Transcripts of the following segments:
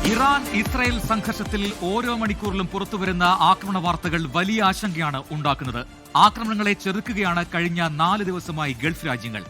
Iran Israel സംഘർഷത്തിൽ ഓരോ മണിക്കൂറിലും പുറത്തുവരുന്ന ആക്രമണ വാർത്തകൾ വലിയ ആശങ്കയാണ് ഉണ്ടാക്കുന്നത്. ആക്രമണങ്ങളെ ചെറുക്കുകയാണ് കഴിഞ്ഞ 4 ദിവസമായി ഗൾഫ് രാജ്യങ്ങൾ.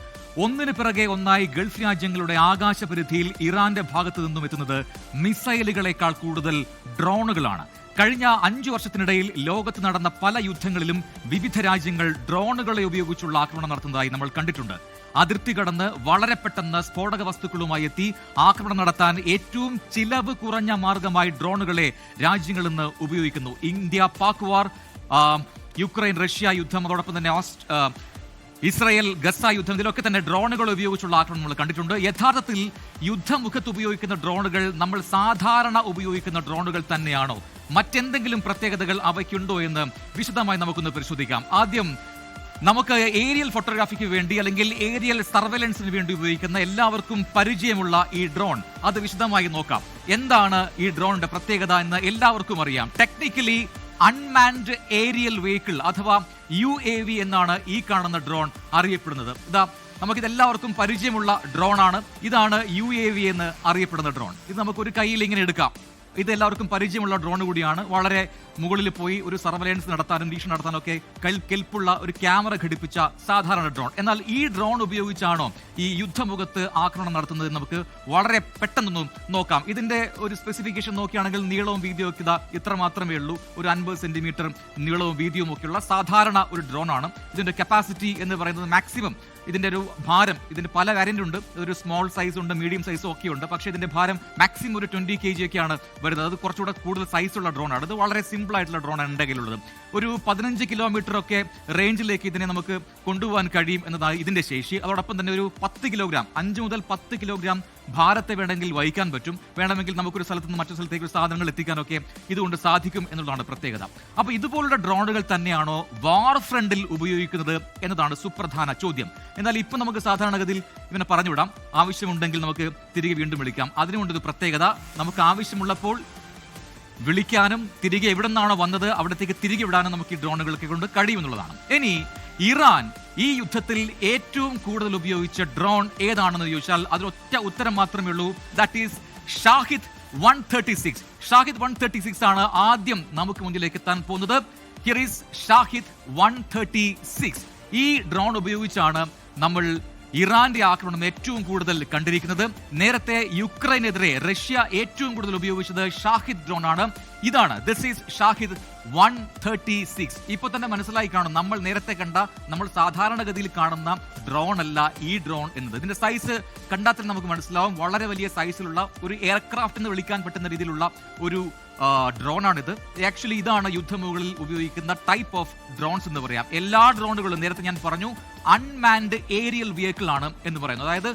ഒന്നിനു പിറകെ ഒന്നായി ഗൾഫ് രാജ്യങ്ങളുടെ ആകാശപരിധിയിൽ ഇറാന്റെ ഭാഗത്തു നിന്നും എത്തുന്നത് മിസൈലുകളെക്കാൾ കൂടുതൽ ഡ്രോണുകളാണ്. കഴിഞ്ഞ 5 വർഷത്തിനിടയിൽ ലോകത്ത് നടന്ന പല യുദ്ധങ്ങളിലും വിവിധ രാജ്യങ്ങൾ ഡ്രോണുകളെ ഉപയോഗിച്ചുള്ള ആക്രമണം നടത്തുന്നതായി നമ്മൾ കണ്ടിട്ടുണ്ട്. അതിർത്തി കടന്ന് വളരെ പെട്ടെന്ന് സ്ഫോടക വസ്തുക്കളുമായി എത്തി ആക്രമണം നടത്താൻ ഏറ്റവും ചിലവ് കുറഞ്ഞ മാർഗമായി ഡ്രോണുകളെ രാജ്യങ്ങൾ ഇന്ന് ഉപയോഗിക്കുന്നു. ഇന്ത്യ പാക് വാർ, യുക്രൈൻ റഷ്യ യുദ്ധം, അതോടൊപ്പം തന്നെ ഇസ്രായേൽ ഗസ യുദ്ധം, ഇതിലൊക്കെ തന്നെ ഡ്രോണുകൾ ഉപയോഗിച്ചുള്ള ആക്രമണം നമ്മൾ കണ്ടിട്ടുണ്ട്. യഥാർത്ഥത്തിൽ യുദ്ധമുഖത്ത് ഉപയോഗിക്കുന്ന ഡ്രോണുകൾ നമ്മൾ സാധാരണ ഉപയോഗിക്കുന്ന ഡ്രോണുകൾ തന്നെയാണോ? മറ്റെന്തെങ്കിലും പ്രത്യേകതകൾ അവയ്ക്കുണ്ടോ എന്ന് വിശദമായി നമുക്കൊന്ന് പരിശോധിക്കാം. ആദ്യം നമുക്ക് ഏരിയൽ ഫോട്ടോഗ്രാഫിക്ക് വേണ്ടി അല്ലെങ്കിൽ ഏരിയൽ സർവൈലൻസിന് വേണ്ടി ഉപയോഗിക്കുന്ന എല്ലാവർക്കും പരിചയമുള്ള ഈ ഡ്രോൺ, അത് വിശദമായി നോക്കാം. എന്താണ് ഈ ഡ്രോണിന്റെ പ്രത്യേകത എന്ന് എല്ലാവർക്കും അറിയാം. ടെക്നിക്കലി അൺമാൻഡ് ഏരിയൽ വെഹിക്കിൾ അഥവാ UAV എന്നാണ് ഈ കാണുന്ന ഡ്രോൺ അറിയപ്പെടുന്നത്. നമുക്കിതെല്ലാവർക്കും പരിചയമുള്ള ഡ്രോണാണ്. ഇതാണ് UAV എന്ന് അറിയപ്പെടുന്ന ഡ്രോൺ. ഇത് നമുക്കൊരു കയ്യിൽ ഇങ്ങനെ എടുക്കാം. ഇത് എല്ലാവർക്കും പരിചയമുള്ള ഡ്രോൺ കൂടിയാണ്. വളരെ മുകളിൽ പോയി ഒരു സർവൈലൻസ് നടത്താനും നിരീക്ഷണം നടത്താനൊക്കെ കെൽപ്പുള്ള ഒരു ക്യാമറ ഘടിപ്പിച്ച സാധാരണ ഡ്രോൺ. എന്നാൽ ഈ ഡ്രോൺ ഉപയോഗിച്ചാണോ ഈ യുദ്ധമുഖത്ത് ആക്രമണം നടത്തുന്നത് നമുക്ക് വളരെ പെട്ടെന്നൊന്നും നോക്കാം. ഇതിന്റെ ഒരു സ്പെസിഫിക്കേഷൻ നോക്കുകയാണെങ്കിൽ നീളവും വീതിയും ഒക്കെ ഇത്ര മാത്രമേ ഉള്ളൂ. ഒരു 50 സെന്റിമീറ്റർ നീളവും വീതിയും ഒക്കെയുള്ള സാധാരണ ഒരു ഡ്രോൺ ആണ്. ഇതിന്റെ കപ്പാസിറ്റി എന്ന് പറയുന്നത് മാക്സിമം, ഇതിന്റെ ഒരു ഭാരം, ഇതിന്റെ പല വേരിയന്റ് ഉണ്ട്. ഒരു സ്മോൾ സൈസ് ഉണ്ട്, മീഡിയം സൈസും ഒക്കെ ഉണ്ട്. പക്ഷേ ഇതിന്റെ ഭാരം മാക്സിമം ഒരു 20 kg ഒക്കെയാണ് വരുന്നത്. അത് കുറച്ചുകൂടെ കൂടുതൽ സൈസുള്ള ഡ്രോണാണ്. ഇത് വളരെ സിമ്പിൾ ആയിട്ടുള്ള ഡ്രോണാണ് എൻ്റെ കയ്യിലുള്ളത്. ഒരു 15 കിലോമീറ്റർ ഒക്കെ റേഞ്ചിലേക്ക് ഇതിനെ നമുക്ക് കൊണ്ടുപോകാൻ കഴിയും എന്നതാണ് ഇതിന്റെ ശേഷി. അതോടൊപ്പം തന്നെ ഒരു 10 കിലോഗ്രാം, 5 മുതൽ 10 കിലോഗ്രാം ഭാരത്തെ വേണമെങ്കിൽ വഹിക്കാൻ പറ്റും. വേണമെങ്കിൽ നമുക്കൊരു സ്ഥലത്ത് നിന്ന് മറ്റൊരു സ്ഥലത്തേക്ക് സാധനങ്ങൾ എത്തിക്കാനൊക്കെ ഇതുകൊണ്ട് സാധിക്കും എന്നുള്ളതാണ് പ്രത്യേകത. അപ്പോൾ ഇതുപോലുള്ള ഡ്രോണുകൾ തന്നെയാണോ വാർ ഫ്രണ്ടിൽ ഉപയോഗിക്കുന്നത് എന്നതാണ് സുപ്രധാന ചോദ്യം. എന്നാൽ ഇപ്പം നമുക്ക് സാധാരണഗതിയിൽ ഇവനെ പറഞ്ഞുവിടാം. ആവശ്യമുണ്ടെങ്കിൽ നമുക്ക് തിരികെ വീണ്ടും വിളിക്കാം. അതിനുകൊണ്ടൊരു പ്രത്യേകത, നമുക്ക് ആവശ്യമുള്ളപ്പോൾ വിളിക്കാനും തിരികെ എവിടെ നിന്നാണോ വന്നത് അവിടത്തേക്ക് തിരികെ വിടാനും നമുക്ക് ഈ ഡ്രോണുകളൊക്കെ കൊണ്ട് കഴിയുമെന്നുള്ളതാണ്. ഇനി ഇറാൻ ഈ യുദ്ധത്തിൽ ഏറ്റവും കൂടുതൽ ഉപയോഗിച്ച ഡ്രോൺ ഏതാണെന്ന് ചോദിച്ചാൽ അതിലൊറ്റ ഉത്തരം മാത്രമേ ഉള്ളൂ. That is Shahid 136. ഷാഹിദ് 136 ആണ് ആദ്യം നമുക്ക് മുന്നിലേക്ക് എത്താൻ പോകുന്നത്. Here is Shahid 136. ഈ ഡ്രോൺ ഉപയോഗിച്ചാണ് നമ്മൾ ഇറാന്റെ ആക്രമണം ഏറ്റവും കൂടുതൽ കണ്ടിരിക്കുന്നത്. നേരത്തെ യുക്രൈനെതിരെ റഷ്യ ഏറ്റവും കൂടുതൽ ഉപയോഗിച്ചത് ഷാഹിദ് ഡ്രോൺ ആണ്. ഇതാണ്, ദിസ് ഈസ് ഷാഹിദ് 136. ഇപ്പോൾ തന്നെ മനസ്സിലായി കാണും, നമ്മൾ നേരത്തെ കണ്ട, നമ്മൾ സാധാരണഗതിയിൽ കാണുന്ന ഡ്രോൺ അല്ല ഈ ഡ്രോൺ എന്നത്. ഇതിന്റെ സൈസ് കണ്ടാൽ തന്നെ നമുക്ക് മനസ്സിലാവും. വളരെ വലിയ സൈസിലുള്ള ഒരു എയർക്രാഫ്റ്റ് എന്ന് വിളിക്കാൻ പറ്റുന്ന രീതിയിലുള്ള ഒരു ഡ്രോണാണിത്. ആക്ച്വലി ഇതാണ് യുദ്ധമുകളിൽ ഉപയോഗിക്കുന്ന ടൈപ്പ് ഓഫ് ഡ്രോൺസ് എന്ന് പറയാം. എല്ലാ ഡ്രോണുകളും നേരത്തെ ഞാൻ പറഞ്ഞു അൺമാൻഡ് ഏരിയൽ വെഹിക്കിൾ ആണ് എന്ന് പറയുന്നത്. അതായത്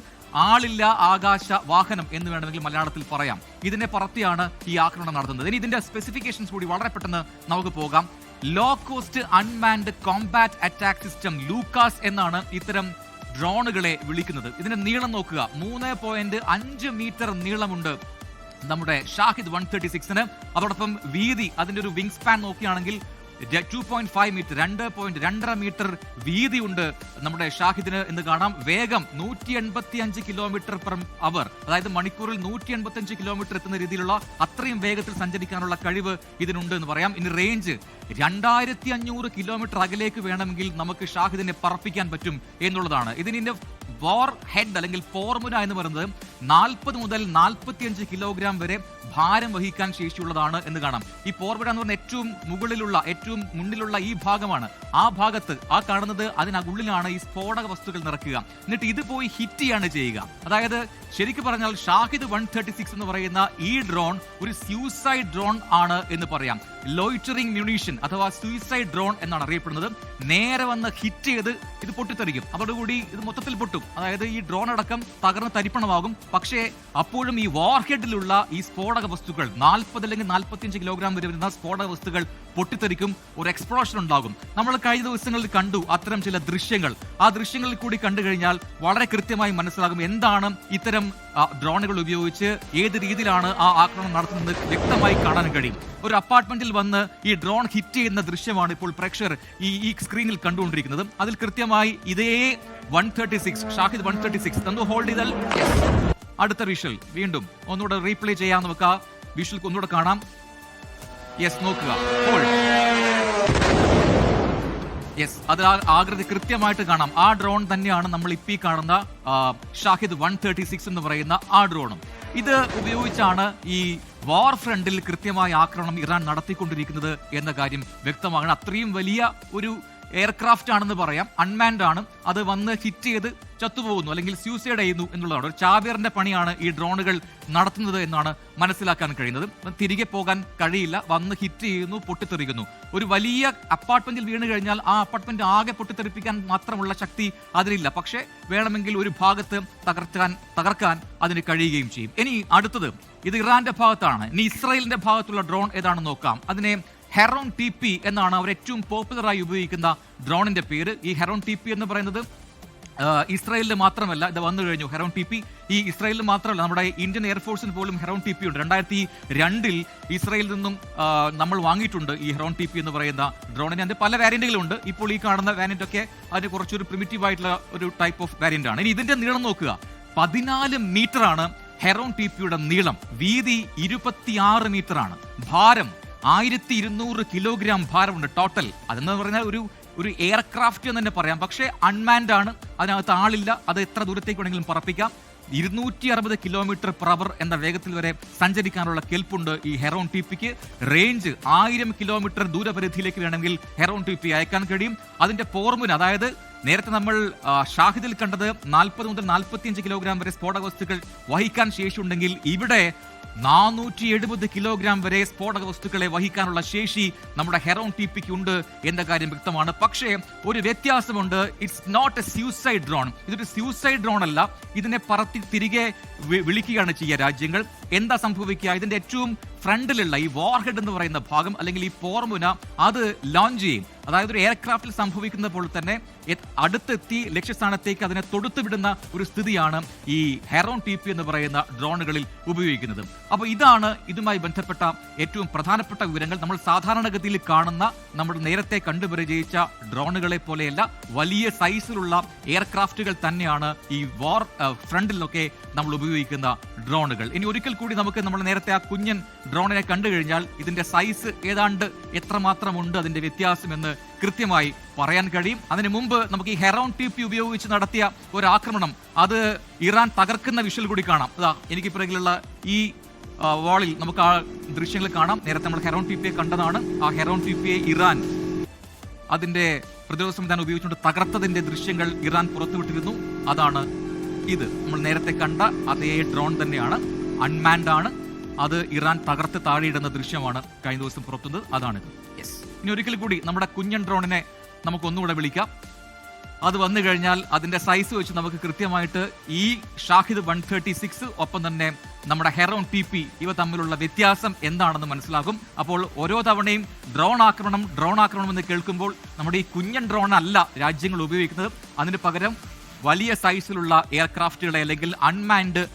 ആളില്ല ആകാശ വാഹനം എന്ന് വേണമെങ്കിൽ മലയാളത്തിൽ പറയാം. ഇതിനെ പറത്തിയാണ് ഈ ആക്രമണം നടത്തുന്നത്. ഇനി ഇതിന്റെ സ്പെസിഫിക്കേഷൻസ് കൂടി വളരെ പെട്ടെന്ന് നമുക്ക് പോകാം. Low cost unmanned combat attack system, LUCAS എന്നാണ് ഇത്തരം ഡ്രോണുകളെ വിളിക്കുന്നത്. ഇതിന്റെ നീളം നോക്കുക, 3.5 മീറ്റർ നീളമുണ്ട് നമ്മുടെ ഷാഹിദ് 136-ന്. അതോടൊപ്പം വീതി, അതിന്റെ ഒരു വിങ് സ്പാൻ നോക്കുകയാണെങ്കിൽ 2.5 മീറ്റർ, 2.2 മീറ്റർ വീതിയുണ്ട് നമ്മുടെ ഷാഹിദിന് എന്ന് കാണാം. വേഗം 185 കിലോമീറ്റർ പെർ അവർ, അതായത് മണിക്കൂറിൽ 185 കിലോമീറ്റർ എത്തുന്ന രീതിയിലുള്ള അത്രയും വേഗത്തിൽ സഞ്ചരിക്കാനുള്ള കഴിവ് ഇതിനുണ്ട് എന്ന് പറയാം. ഇനി റേഞ്ച് 2500 കിലോമീറ്റർ അകലേക്ക് വേണമെങ്കിൽ നമുക്ക് ഷാഹിദിനെ പറപ്പിക്കാൻ പറ്റും എന്നുള്ളതാണ്. ഇതിന്റെ വാർ ഹെഡ് അല്ലെങ്കിൽ ഫോർമുല എന്ന് പറയുന്നത് 40 മുതൽ 45 കിലോഗ്രാം വരെ ഭാരം വഹിക്കാൻ ശേഷിയുള്ളതാണ് എന്ന് കാണാം. ഈ ഫോർമുല എന്ന് പറഞ്ഞ ഏറ്റവും മുകളിലുള്ള, ഏറ്റവും മുന്നിലുള്ള ഈ ഭാഗമാണ്. ആ ഭാഗത്ത് ആ കാണുന്നത്, അതിനുള്ളിലാണ് ഈ സ്ഫോടക വസ്തുക്കൾ നിറയ്ക്കുക. എന്നിട്ട് ഇത് പോയി ഹിറ്റ് ചെയ്യാണ് ചെയ്യുക. അതായത് ശരിക്കും പറഞ്ഞാൽ ഷാഹിദ് 136 എന്ന് പറയുന്ന ഈ ഡ്രോൺ ഒരു സൂയിസൈഡ് ഡ്രോൺ ആണ് എന്ന് പറയാം. ലോയിറ്ററിംഗ് മ്യൂണീഷൻ അഥവാ സൂയിസൈഡ് ഡ്രോൺ എന്നാണ് അറിയപ്പെടുന്നത്. നേരെ വന്ന് ഹിറ്റ് ചെയ്ത് ഇത് പൊട്ടിത്തെറിക്കും. അതോടുകൂടി ഇത് മൊത്തത്തിൽ പൊട്ടും. അതായത് ഈ ഡ്രോൺ അടക്കം തകർന്ന് തരിപ്പണമാകും. പക്ഷേ അപ്പോഴും ഈ വാർ ഹെഡിലുള്ള ഈ സ്ഫോടക വസ്തുക്കൾ 40 അല്ലെങ്കിൽ 45 കിലോഗ്രാം വരെ വരുന്ന സ്ഫോടക വസ്തുക്കൾ പൊട്ടിത്തെറിക്കും. ഒരു എക്സ്പ്ലോഷൻ ഉണ്ടാകും. നമ്മൾ കഴിഞ്ഞ ദിവസങ്ങളിൽ കണ്ടു അത്തരം ചില ദൃശ്യങ്ങൾ. ആ ദൃശ്യങ്ങളിൽ കൂടി കണ്ടു കഴിഞ്ഞാൽ വളരെ കൃത്യമായി മനസ്സിലാകും എന്താണ് ഇത്തരം ഡ്രോണുകൾ ഉപയോഗിച്ച് ഏത് രീതിയിലാണ് ആ ആക്രമണം നടത്തുന്നത് വ്യക്തമായി കാണാൻ കഴിയും. ഒരു അപ്പാർട്ട്മെന്റിൽ വന്ന് ഈ ഡ്രോൺ ഹിറ്റ് ചെയ്യുന്ന ദൃശ്യമാണ് ഇപ്പോൾ പ്രേക്ഷകർ ഈ സ്ക്രീനിൽ കണ്ടുകൊണ്ടിരിക്കുന്നത്. അതിൽ കൃത്യമായി ഇതേ 136 ഷാഹിദ് 136 തന്നു ഹോൾഡ് ചെയ്താൽ അടുത്ത വിഷ്വൽ വീണ്ടും ഒന്നുകൂടെ റീപ്ലേ ചെയ്യാൻ നമുക്ക് ആ വിഷ്വൽ ഒന്നുകൂടെ കാണാം. യെസ്, നോക്കുക. യെസ്, അത് ആകൃതി കൃത്യമായിട്ട് കാണാം. ആ ഡ്രോൺ തന്നെയാണ് നമ്മൾ ഇപ്പീ കാണുന്ന ഷാഹിദ് 136 എന്ന് പറയുന്ന ആ ഡ്രോണും. ഇത് ഉപയോഗിച്ചാണ് ഈ വാർ ഫ്രണ്ടിൽ കൃത്യമായ ആക്രമണം ഇറാൻ നടത്തിക്കൊണ്ടിരിക്കുന്നത് എന്ന കാര്യം വ്യക്തമാണ്. അത്രയും വലിയ ഒരു എയർക്രാഫ്റ്റ് ആണെന്ന് പറയാം, അൺമാൻഡ് ആണ്. അത് വന്ന് ഹിറ്റ് ചെയ്ത് ചത്തുപോകുന്നു അല്ലെങ്കിൽ സ്യൂസൈഡ് ചെയ്യുന്നു എന്നുള്ളതാണ്. ഒരു ചാവേറിന്റെ പണിയാണ് ഈ ഡ്രോണുകൾ നടത്തുന്നത് എന്നാണ് മനസ്സിലാക്കാൻ കഴിയുന്നത്. തിരികെ പോകാൻ കഴിയില്ല, വന്ന് ഹിറ്റ് ചെയ്യുന്നു, പൊട്ടിത്തെറിക്കുന്നു. ഒരു വലിയ അപ്പാർട്ട്മെന്റിൽ വീണ് കഴിഞ്ഞാൽ ആ അപ്പാർട്ട്മെന്റ് ആകെ പൊട്ടിത്തെറിപ്പിക്കാൻ മാത്രമുള്ള ശക്തി അതിനില്ല. പക്ഷേ വേണമെങ്കിൽ ഒരു ഭാഗത്ത് തകർക്കാൻ അതിന് കഴിയുകയും ചെയ്യും. ഇനി അടുത്തത്, ഇത് ഇറാന്റെ ഭാഗത്താണ്. ഇനി ഇസ്രായേലിന്റെ ഭാഗത്തുള്ള ഡ്രോൺ ഏതാണെന്ന് നോക്കാം. അതിനെ ഹെറോൺ TP എന്നാണ് അവർ ഏറ്റവും പോപ്പുലറായി ഉപയോഗിക്കുന്ന ഡ്രോണിന്റെ പേര്. ഈ ഹെറോൺ TP എന്ന് പറയുന്നത് ഇസ്രായേലിൽ മാത്രമല്ല, ഇത് വന്നു കഴിഞ്ഞു. ഹെറോൺ TP ഈ ഇസ്രായേലിൽ മാത്രമല്ല, നമ്മുടെ ഇന്ത്യൻ എയർഫോഴ്സിന് പോലും ഹെറോൺ TP ഉണ്ട്. 2002 ഇസ്രായേലിൽ നിന്നും നമ്മൾ വാങ്ങിയിട്ടുണ്ട് ഈ ഹെറോൺ TP എന്ന് പറയുന്ന ഡ്രോണിന്. അതിന്റെ പല വാരിയന്റുകളുണ്ട്. ഇപ്പോൾ ഈ കാണുന്ന വാരിയന്റ് ഒക്കെ അതിന് കുറച്ചൊരു പ്രിമിറ്റീവ് ആയിട്ടുള്ള ഒരു ടൈപ്പ് ഓഫ് വാരിയന്റ് ആണ്. ഇനി ഇതിന്റെ നീളം നോക്കുക. 14 മീറ്റർ ആണ് ഹെറോൺ TPയുടെ നീളം. വീതി 26 മീറ്റർ ആണ്. ഭാരം 1200 കിലോഗ്രാം ഭാരമുണ്ട് ടോട്ടൽ. അതെന്ന് പറഞ്ഞാൽ ഒരു എയർക്രാഫ്റ്റ് എന്ന് തന്നെ പറയാം. പക്ഷേ അൺമാൻഡ് ആണ്, അതിനകത്ത് ആളില്ല. അത് എത്ര ദൂരത്തേക്ക് വേണമെങ്കിലും പറപ്പിക്കാം. 260 km/h എന്ന വേഗത്തിൽ വരെ സഞ്ചരിക്കാനുള്ള കെൽപ്പുണ്ട് ഈ ഹെറോൺ TPക്ക്. റേഞ്ച് 1000 കിലോമീറ്റർ ദൂരപരിധിയിലേക്ക് വേണമെങ്കിൽ ഹെറോൺ TP അയക്കാൻ കഴിയും. അതിന്റെ ഫോർമുല, അതായത് നേരത്തെ നമ്മൾ ഷാഹിദിൽ കണ്ടത് 40 മുതൽ 45 കിലോഗ്രാം വരെ സ്ഫോടക വസ്തുക്കൾ വഹിക്കാൻ ശേഷിയുണ്ടെങ്കിൽ ഇവിടെ 470 കിലോഗ്രാം വരെ സ്ഫോടക വസ്തുക്കളെ വഹിക്കാനുള്ള ശേഷി നമ്മുടെ ഹെറോൺ TPക്ക് ഉണ്ട് എന്ന കാര്യം വ്യക്തമാണ്. പക്ഷേ ഒരു വ്യത്യാസമുണ്ട്. It's not a suicide drone. ഇതൊരു സ്യൂസൈഡ് ഡ്രോൺ അല്ല. ഇതിനെ പറത്തി തിരികെ വിളിക്കുകയാണ് ചെയ്യുക രാജ്യങ്ങൾ. എന്താ സംഭവിക്കുക? ഇതിന്റെ ഏറ്റവും ഫ്രണ്ടിലുള്ള ഈ വാർഹെഡ് എന്ന് പറയുന്ന ഭാഗം അല്ലെങ്കിൽ ഈ പോർമുന അത് ലോഞ്ച് ചെയ്യും. അതായത് ഒരു എയർക്രാഫ്റ്റിൽ സംഭവിക്കുന്ന പോലെ തന്നെ അടുത്തെത്തി ലക്ഷ്യസ്ഥാനത്തേക്ക് അതിനെ തൊടുത്തുവിടുന്ന ഒരു സ്ഥിതിയാണ് ഈ ഹെറോൺ TP എന്ന് പറയുന്ന ഡ്രോണുകളിൽ ഉപയോഗിക്കുന്നത്. അപ്പോൾ ഇതാണ് ഇതുമായി ബന്ധപ്പെട്ട ഏറ്റവും പ്രധാനപ്പെട്ട വിവരങ്ങൾ. നമ്മൾ സാധാരണഗതിയിൽ കാണുന്ന നമ്മൾ നേരത്തെ കണ്ടുപരിചയിച്ച ഡ്രോണുകളെ പോലെയല്ല, വലിയ സൈസിലുള്ള എയർക്രാഫ്റ്റുകൾ തന്നെയാണ് ഈ വാർ ഫ്രണ്ടിലൊക്കെ നമ്മൾ ഉപയോഗിക്കുന്ന ഡ്രോണുകൾ. ഇനി ഒരിക്കൽ കൂടി നമുക്ക് നമ്മൾ നേരത്തെ ആ കുഞ്ഞൻ ഡ്രോണിനെ കണ്ടു കഴിഞ്ഞാൽ ഇതിന്റെ സൈസ് ഏതാണ്ട് എത്രമാത്രം ഉണ്ട്, അതിന്റെ വ്യത്യാസം എന്ന് കൃത്യമായി പറയാൻ കഴിയും. അതിനു മുമ്പ് നമുക്ക് ഈ ഹെറോൺ TP ഉപയോഗിച്ച് നടത്തിയ ഒരു ആക്രമണം അത് ഇറാൻ തകർക്കുന്ന വിഷ്വൽ കൂടി കാണാം. അതാ എനിക്ക് പിറകിലുള്ള ഈ വാളിൽ നമുക്ക് ആ ദൃശ്യങ്ങൾ കാണാം. നേരത്തെ നമ്മൾ ഹെറോൺ TPയെ കണ്ടതാണ്. ആ ഹെറോൺ TPയെ ഇറാൻ അതിന്റെ പ്രതിരോധ സംവിധാനം ഉപയോഗിച്ചുകൊണ്ട് തകർത്തതിന്റെ ദൃശ്യങ്ങൾ ഇറാൻ പുറത്തുവിട്ടിരുന്നു. അതാണ് ഇത്. നമ്മൾ നേരത്തെ കണ്ട അതേ ഡ്രോൺ തന്നെയാണ്, അൺമാൻഡ് ആണ്. അത് ഇറാൻ തകർത്ത് താഴെയിടുന്ന ദൃശ്യമാണ് കഴിഞ്ഞ ദിവസം പുറത്തുന്നത്. അതാണിത്. യെസ്, ഇനി ഒരിക്കൽ കൂടി നമ്മുടെ കുഞ്ഞൻ ഡ്രോണിനെ നമുക്കൊന്നുകൂടെ വിളിക്കാം. അത് വന്നു കഴിഞ്ഞാൽ അതിന്റെ സൈസ് വെച്ച് നമുക്ക് കൃത്യമായിട്ട് ഈ ഷാഹിദ് 136 ഒപ്പം തന്നെ നമ്മുടെ ഹെറോൺ TP ഇവ തമ്മിലുള്ള വ്യത്യാസം എന്താണെന്ന് മനസ്സിലാകും. അപ്പോൾ ഓരോ തവണയും ഡ്രോൺ ആക്രമണം എന്ന് കേൾക്കുമ്പോൾ നമ്മുടെ ഈ കുഞ്ഞൻ ഡ്രോൺ അല്ല രാജ്യങ്ങൾ ഉപയോഗിക്കുന്നത്. അതിന് പകരം വലിയ സൈസിലുള്ള എയർക്രാഫ്റ്റുകളെ അല്ലെങ്കിൽ അൺമാൻഡ്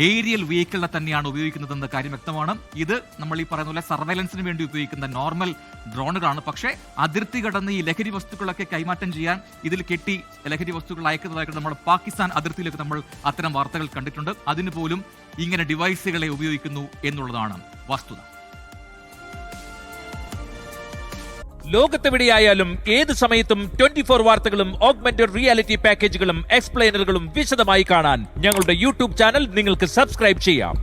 ഏരിയൽ വെഹിക്കിളിനെ തന്നെയാണ് ഉപയോഗിക്കുന്നതെന്ന കാര്യം വ്യക്തമാണ്. ഇത് നമ്മൾ ഈ പറയുന്ന പോലെ സർവൈലൻസിന് വേണ്ടി ഉപയോഗിക്കുന്ന നോർമൽ ഡ്രോണുകളാണ്. പക്ഷേ അതിർത്തി കടന്ന് ഈ ലഹരി വസ്തുക്കളൊക്കെ കൈമാറ്റം ചെയ്യാൻ ഇതിൽ കെട്ടി ലഹരി വസ്തുക്കൾ അയക്കുന്നതായിട്ട് നമ്മൾ പാകിസ്ഥാൻ അതിർത്തിയിലൊക്കെ നമ്മൾ അത്തരം വാർത്തകൾ കണ്ടിട്ടുണ്ട്. അതിന് പോലും ഇങ്ങനെ ഡിവൈസുകളെ ഉപയോഗിക്കുന്നു എന്നുള്ളതാണ് വസ്തുത. ലോകത്തെവിടെയായാലും ഏത് സമയത്തും 24 വാർത്തകളും ഓഗ്മെന്റഡ് റിയാലിറ്റി പാക്കേജുകളും എക്സ്പ്ലെയിനറുകളും വിശദമായി കാണാൻ ഞങ്ങളുടെ യൂട്യൂബ് ചാനൽ നിങ്ങൾക്ക് സബ്സ്ക്രൈബ് ചെയ്യാം.